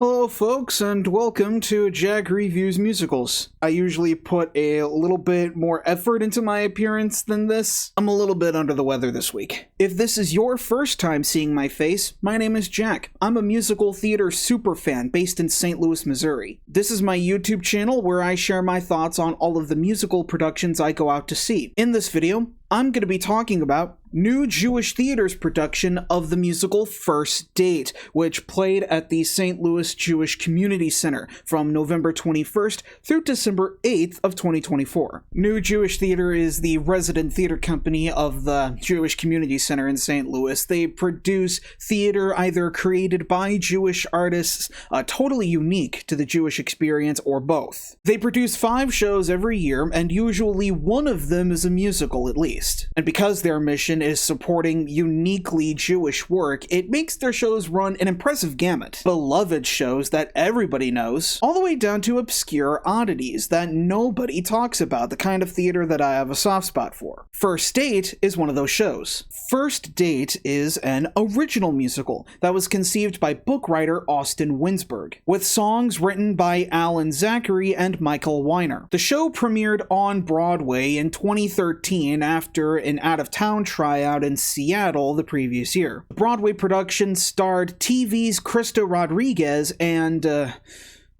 Hello folks, and welcome to Jack Reviews Musicals. I usually put a little bit more effort into my appearance than this. I'm a little bit under the weather this week. If this is your first time seeing my face, my name is Jack. I'm a musical theater superfan based in St. Louis, Missouri. This is my YouTube channel where I share my thoughts on all of the musical productions I go out to see. In this video, I'm going to be talking about New Jewish Theater's production of the musical First Date, which played at the St. Louis Jewish Community Center from November 21st through December 8th of 2024. New Jewish Theater is the resident theater company of the Jewish Community Center in St. Louis. They produce theater either created by Jewish artists, totally unique to the Jewish experience, or both. They produce 5 shows every year, and usually one of them is a musical at least. And because their mission is supporting uniquely Jewish work, it makes their shows run an impressive gamut. Beloved shows that everybody knows, all the way down to obscure oddities that nobody talks about, the kind of theater that I have a soft spot for. First Date is one of those shows. First Date is an original musical that was conceived by book writer Austin Winsberg, with songs written by Alan Zachary and Michael Weiner. The show premiered on Broadway in 2013 after an out-of-town tryout in Seattle the previous year. The Broadway production starred TV's Krista Rodriguez and,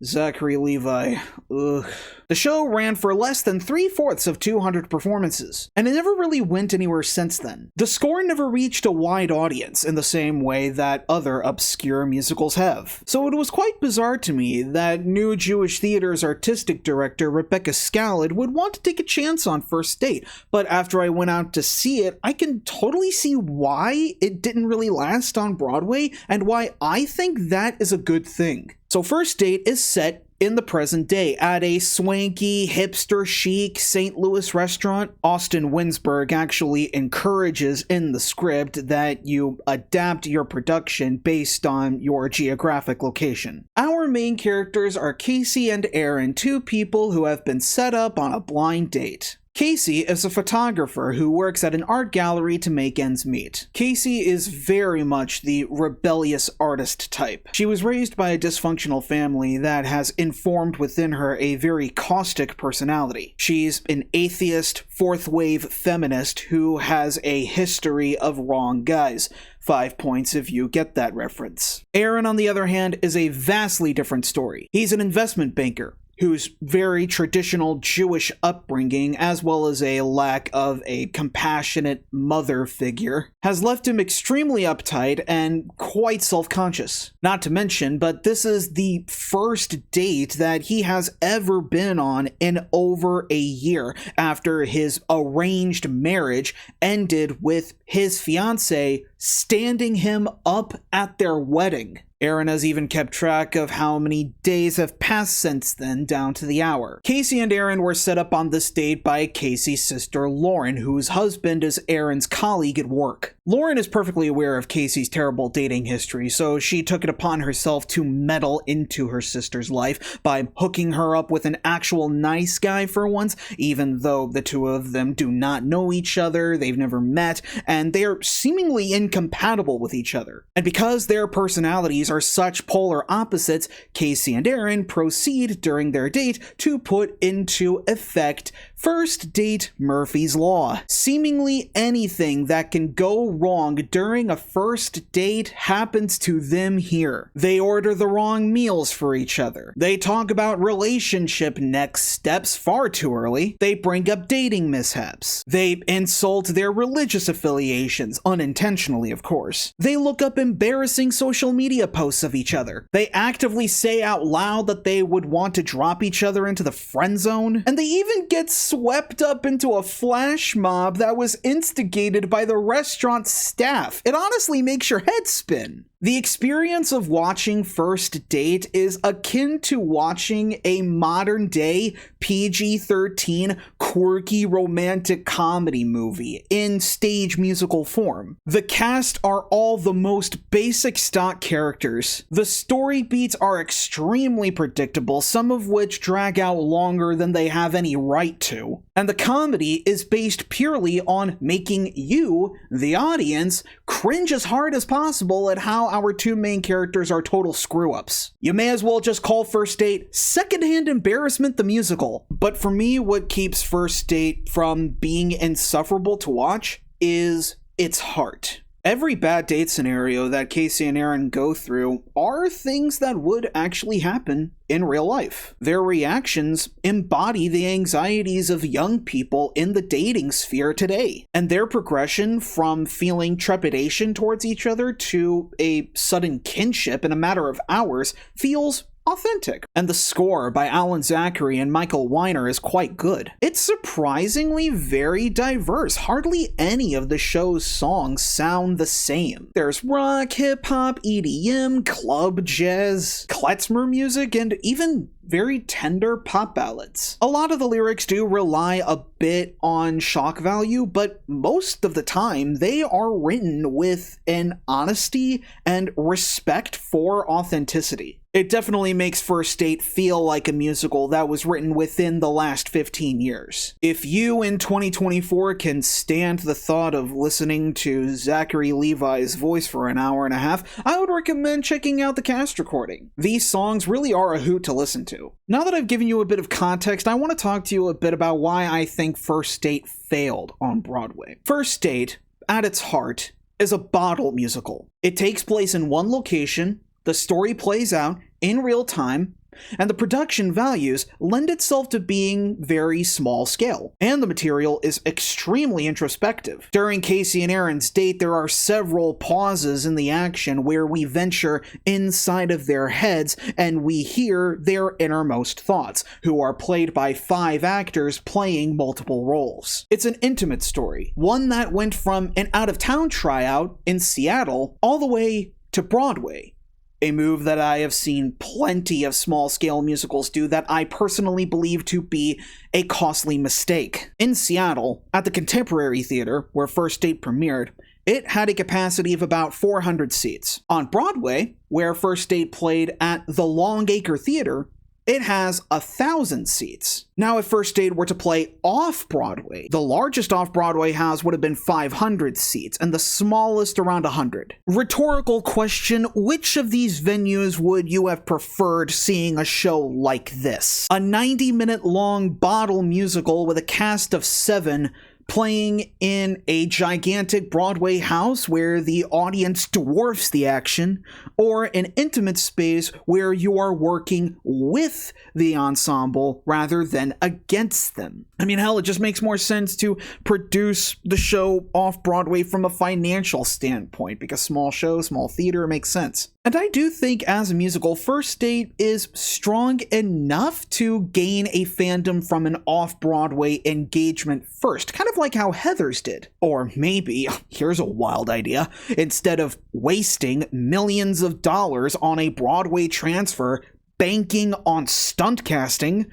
Zachary Levi. Ugh. The show ran for less than 3/4 of 200 performances, and it never really went anywhere since then. The score never reached a wide audience in the same way that other obscure musicals have. So it was quite bizarre to me that New Jewish Theater's artistic director Rebecca Scallad would want to take a chance on First Date, but after I went out to see it, I can totally see why it didn't really last on Broadway, and why I think that is a good thing. So First Date is set in the present day at a swanky, hipster chic St. Louis restaurant. Austin Winsberg actually encourages in the script that you adapt your production based on your geographic location. Our main characters are Casey and Aaron, 2 people who have been set up on a blind date. Casey is a photographer who works at an art gallery to make ends meet. Casey is very much the rebellious artist type. She was raised by a dysfunctional family that has informed within her a very caustic personality. She's an atheist, fourth-wave feminist who has a history of wrong guys. 5 points if you get that reference. Aaron, on the other hand, is a vastly different story. He's an investment banker whose very traditional Jewish upbringing, as well as a lack of a compassionate mother figure, has left him extremely uptight and quite self-conscious. Not to mention, but this is the first date that he has ever been on in over a year after his arranged marriage ended with his fiancée standing him up at their wedding. Aaron has even kept track of how many days have passed since then, down to the hour. Casey and Aaron were set up on this date by Casey's sister Lauren, whose husband is Aaron's colleague at work. Lauren is perfectly aware of Casey's terrible dating history, so she took it upon herself to meddle into her sister's life by hooking her up with an actual nice guy for once, even though the 2 of them do not know each other, they've never met, and they are seemingly incompatible with each other. And because their personalities are such polar opposites, Casey and Aaron proceed during their date to put into effect First Date Murphy's Law. Seemingly anything that can go wrong during a first date happens to them here. They order the wrong meals for each other. They talk about relationship next steps far too early. They bring up dating mishaps. They insult their religious affiliations, unintentionally of course. They look up embarrassing social media posts of each other. They actively say out loud that they would want to drop each other into the friend zone. And they even get swept up into a flash mob that was instigated by the restaurant staff. It honestly makes your head spin. The experience of watching First Date is akin to watching a modern-day PG-13 quirky romantic comedy movie in stage musical form. The cast are all the most basic stock characters. The story beats are extremely predictable, some of which drag out longer than they have any right to. And the comedy is based purely on making you, the audience, cringe as hard as possible at how our two main characters are total screw-ups. You may as well just call First Date Secondhand Embarrassment the Musical. But for me, what keeps First Date from being insufferable to watch is its heart. Every bad date scenario that Casey and Aaron go through are things that would actually happen in real life. Their reactions embody the anxieties of young people in the dating sphere today, and their progression from feeling trepidation towards each other to a sudden kinship in a matter of hours feels authentic. And the score by Alan Zachary and Michael Weiner is quite good. It's surprisingly very diverse. Hardly any of the show's songs sound the same. There's rock, hip-hop, EDM, club, jazz, klezmer music, and even very tender pop ballads. A lot of the lyrics do rely a bit on shock value, but most of the time they are written with an honesty and respect for authenticity. It definitely makes First Date feel like a musical that was written within the last 15 years. If you in 2024 can stand the thought of listening to Zachary Levi's voice for an hour and a half, I would recommend checking out the cast recording. These songs really are a hoot to listen to. Now that I've given you a bit of context, I want to talk to you a bit about why I think First Date failed on Broadway. First Date, at its heart, is a bottle musical. It takes place in one location, the story plays out in real time, and the production values lend itself to being very small scale, and the material is extremely introspective. During Casey and Aaron's date, there are several pauses in the action where we venture inside of their heads and we hear their innermost thoughts, who are played by 5 actors playing multiple roles. It's an intimate story, one that went from an out-of-town tryout in Seattle all the way to Broadway. A move that I have seen plenty of small-scale musicals do that I personally believe to be a costly mistake. In Seattle, at the Contemporary Theater, where First Date premiered, it had a capacity of about 400 seats. On Broadway, where First Date played at the Longacre Theater, it has 1,000 seats. Now, if First Date were to play off-Broadway, the largest off-Broadway house would have been 500 seats, and the smallest around 100. Rhetorical question, which of these venues would you have preferred seeing a show like this? A 90-minute long bottle musical with a cast of 7 playing in a gigantic Broadway house where the audience dwarfs the action, or an intimate space where you are working with the ensemble rather than against them. I mean, hell, it just makes more sense to produce the show off-Broadway from a financial standpoint, because small show, small theater makes sense. And I do think as a musical, First Date is strong enough to gain a fandom from an off-Broadway engagement first, kind of like how Heathers did. Or maybe, here's a wild idea, instead of wasting millions of dollars on a Broadway transfer banking on stunt casting,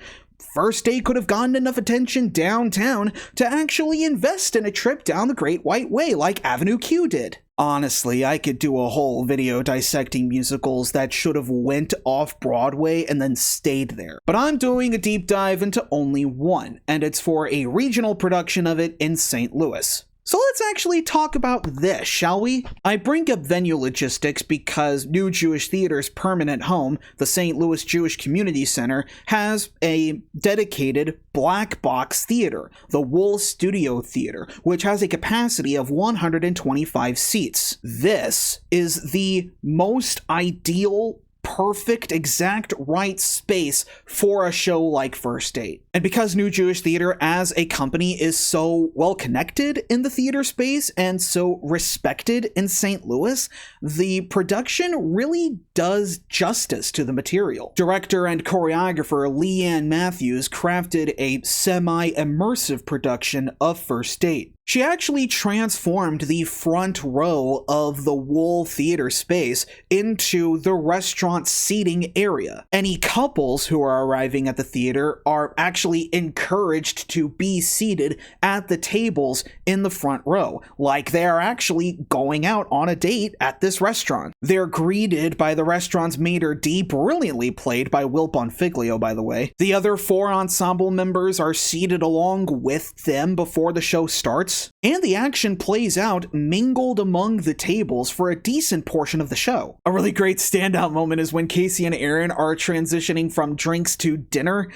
First Date could have gotten enough attention downtown to actually invest in a trip down the Great White Way like Avenue Q did. Honestly, I could do a whole video dissecting musicals that should have went off-Broadway and then stayed there. But I'm doing a deep dive into only one, and it's for a regional production of it in St. Louis. So let's actually talk about this, shall we? I bring up venue logistics because New Jewish Theater's permanent home, the St. Louis Jewish Community Center, has a dedicated black box theater, the Wool Studio Theater, which has a capacity of 125 seats. This is the most ideal, perfect, exact right space for a show like First Date. And because New Jewish Theater as a company is so well connected in the theater space and so respected in St. Louis, the production really does justice to the material. Director and choreographer Leanne Matthews crafted a semi-immersive production of First Date. She actually transformed the front row of the Wool Theater space into the restaurant seating area. Any couples who are arriving at the theater are actually encouraged to be seated at the tables in the front row, like they are actually going out on a date at this restaurant. They're greeted by the restaurant's maitre d', brilliantly played by Will Bonfiglio, by the way. The other 4 ensemble members are seated along with them before the show starts, Louis. And the action plays out mingled among the tables for a decent portion of the show. A really great standout moment is when Casey and Aaron are transitioning from drinks to dinner.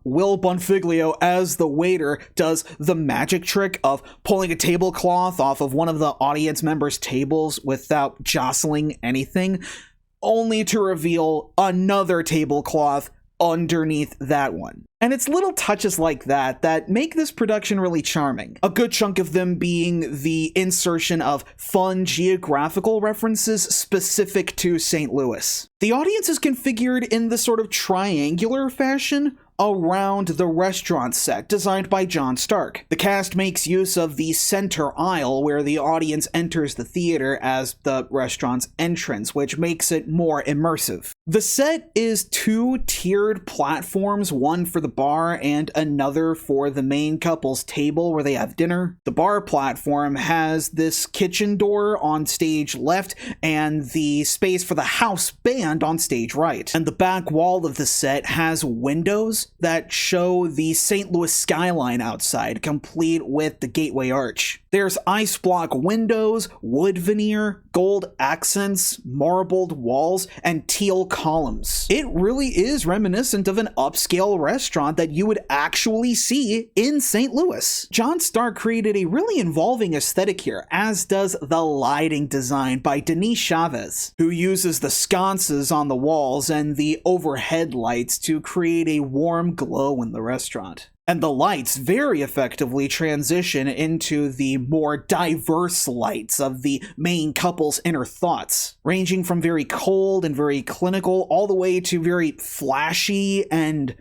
Will Bonfiglio, as the waiter, does the magic trick of pulling a tablecloth off of one of the audience members' tables without jostling anything, only to reveal another tablecloth underneath that one. And it's little touches like that that make this production really charming. A good chunk of them being the insertion of fun geographical references specific to St. Louis. The audience is configured in the sort of triangular fashion around the restaurant set designed by John Stark. The cast makes use of the center aisle where the audience enters the theater as the restaurant's entrance, which makes it more immersive. The set is 2 tiered platforms, one for the bar and another for the main couple's table where they have dinner. The bar platform has this kitchen door on stage left and the space for the house band on stage right. And the back wall of the set has windows that show the St. Louis skyline outside, complete with the gateway arch. There's ice block windows, wood veneer, gold accents, marbled walls, and teal columns. It really is reminiscent of an upscale restaurant that you would actually see in St. Louis. John Stark created a really involving aesthetic here, as does the lighting design by Denise Chavez, who uses the sconces on the walls and the overhead lights to create a warm glow in the restaurant. And the lights very effectively transition into the more diverse lights of the main couple's inner thoughts, ranging from very cold and very clinical all the way to very flashy and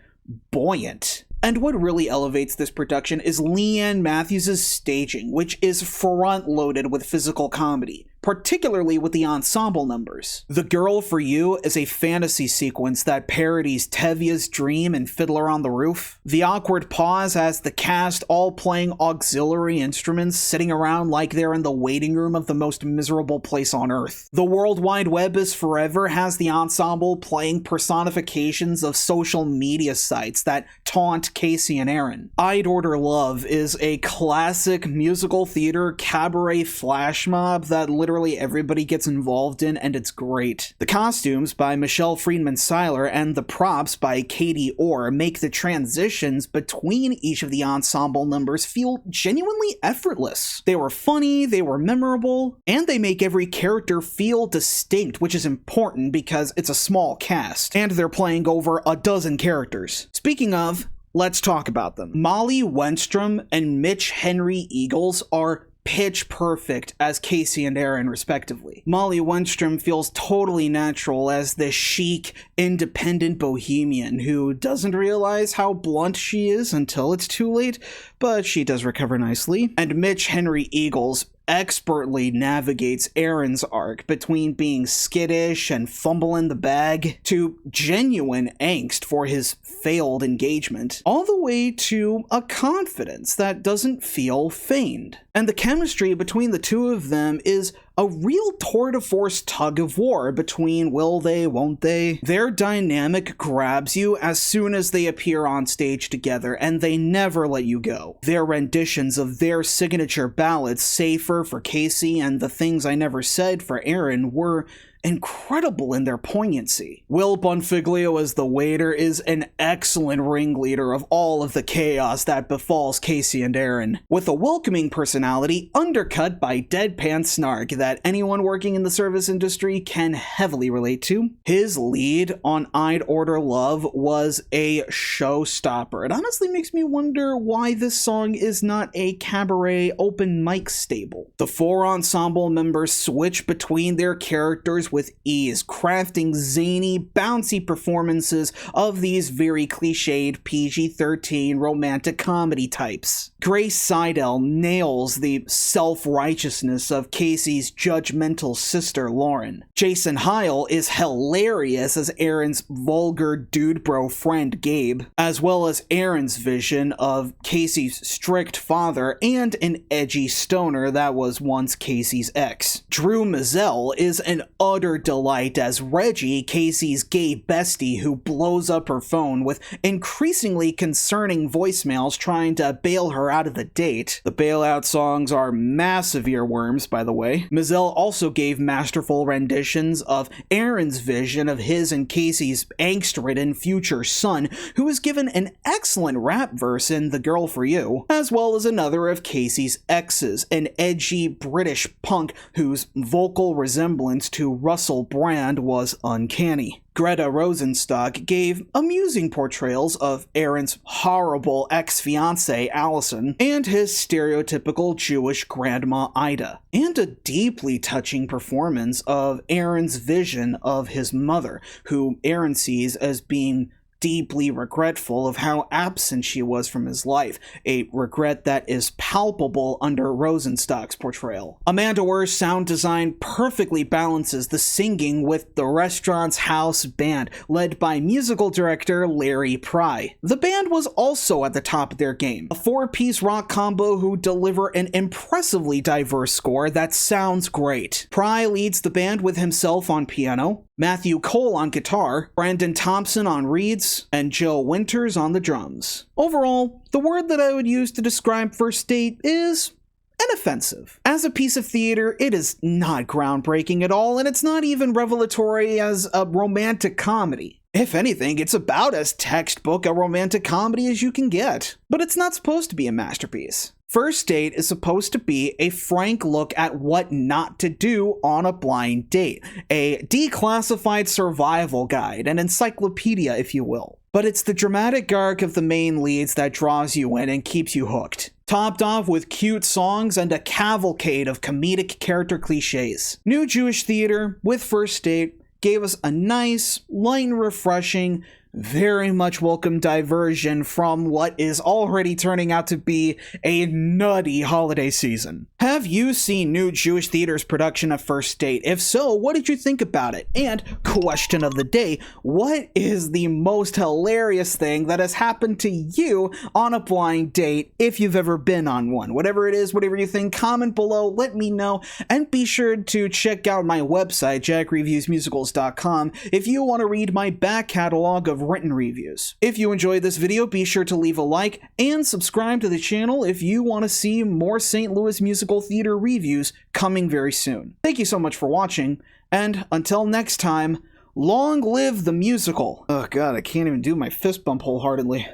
buoyant. And what really elevates this production is Leanne Matthews' staging, which is front-loaded with physical comedy, particularly with the ensemble numbers. The Girl for You is a fantasy sequence that parodies Tevia's Dream and Fiddler on the Roof. The awkward pause has the cast all playing auxiliary instruments, sitting around like they're in the waiting room of the most miserable place on earth. The World Wide Web is Forever has the ensemble playing personifications of social media sites that taunt Casey and Aaron. I'd Order Love is a classic musical theater cabaret flash mob that literally everybody gets involved in, and it's great. The costumes by Michelle Friedman-Seiler and the props by Katie Orr make the transitions between each of the ensemble numbers feel genuinely effortless. They were funny, they were memorable, and they make every character feel distinct, which is important because it's a small cast, and they're playing over a dozen characters. Speaking of, let's talk about them. Molly Wenstrom and Mitch Henry Eagles are pitch perfect as Casey and Aaron, respectively. Molly Wenstrom feels totally natural as the chic, independent bohemian who doesn't realize how blunt she is until it's too late, but she does recover nicely. And Mitch Henry Eagles expertly navigates Aaron's arc between being skittish and fumbling the bag to genuine angst for his failed engagement, all the way to a confidence that doesn't feel feigned. And the chemistry between the two of them is a real tour de force tug of war between will they, won't they. Their dynamic grabs you as soon as they appear on stage together, and they never let you go. Their renditions of their signature ballads, Safer for Casey and The Things I Never Said for Aaron, were incredible in their poignancy. Will Bonfiglio as the waiter is an excellent ringleader of all of the chaos that befalls Casey and Aaron, with a welcoming personality undercut by deadpan snark that anyone working in the service industry can heavily relate to. His lead on I'd Order Love was a showstopper. It honestly makes me wonder why this song is not a cabaret open mic stable. The 4 ensemble members switch between their characters with ease, crafting zany, bouncy performances of these very cliched PG-13 romantic comedy types. Grace Seidel nails the self-righteousness of Casey's judgmental sister, Lauren. Jason Heil is hilarious as Aaron's vulgar dude bro friend, Gabe, as well as Aaron's vision of Casey's strict father and an edgy stoner that was once Casey's ex. Drew Mazzell is an utter delight as Reggie, Casey's gay bestie who blows up her phone with increasingly concerning voicemails trying to bail her out of the date. The bailout songs are massive earworms, by the way. Mizelle also gave masterful renditions of Aaron's vision of his and Casey's angst-ridden future son, who was given an excellent rap verse in The Girl for You, as well as another of Casey's exes, an edgy British punk whose vocal resemblance to Russell Brand was uncanny. Greta Rosenstock gave amusing portrayals of Aaron's horrible ex-fiancée Allison and his stereotypical Jewish grandma Ida, and a deeply touching performance of Aaron's vision of his mother, who Aaron sees as being deeply regretful of how absent she was from his life, a regret that is palpable under Rosenstock's portrayal. Amanda Wer's sound design perfectly balances the singing with the restaurant's house band, led by musical director Larry Pry. The band was also at the top of their game, a four-piece rock combo who deliver an impressively diverse score that sounds great. Pry leads the band with himself on piano, Matthew Cole on guitar, Brandon Thompson on reeds, and Joe Winters on the drums. Overall, the word that I would use to describe First Date is inoffensive. As a piece of theater, it is not groundbreaking at all, and it's not even revelatory as a romantic comedy. If anything, it's about as textbook a romantic comedy as you can get. But it's not supposed to be a masterpiece. First Date is supposed to be a frank look at what not to do on a blind date, a declassified survival guide, an encyclopedia, if you will. But it's the dramatic arc of the main leads that draws you in and keeps you hooked, topped off with cute songs and a cavalcade of comedic character cliches. New Jewish Theater, with First Date, gave us a nice, light and refreshing, very much welcome diversion from what is already turning out to be a nutty holiday season. Have you seen New Jewish Theater's production of First Date? If so, what did you think about it? And question of the day, what is the most hilarious thing that has happened to you on a blind date if you've ever been on one? Whatever it is, whatever you think, comment below, let me know, and be sure to check out my website, jackreviewsmusicals.com, if you want to read my back catalog of written reviews. If you enjoyed this video, be sure to leave a like and subscribe to the channel if you want to see more St. Louis musical theater reviews coming very soon. Thank you so much for watching, and until next time, long live the musical. Oh god, I can't even do my fist bump wholeheartedly.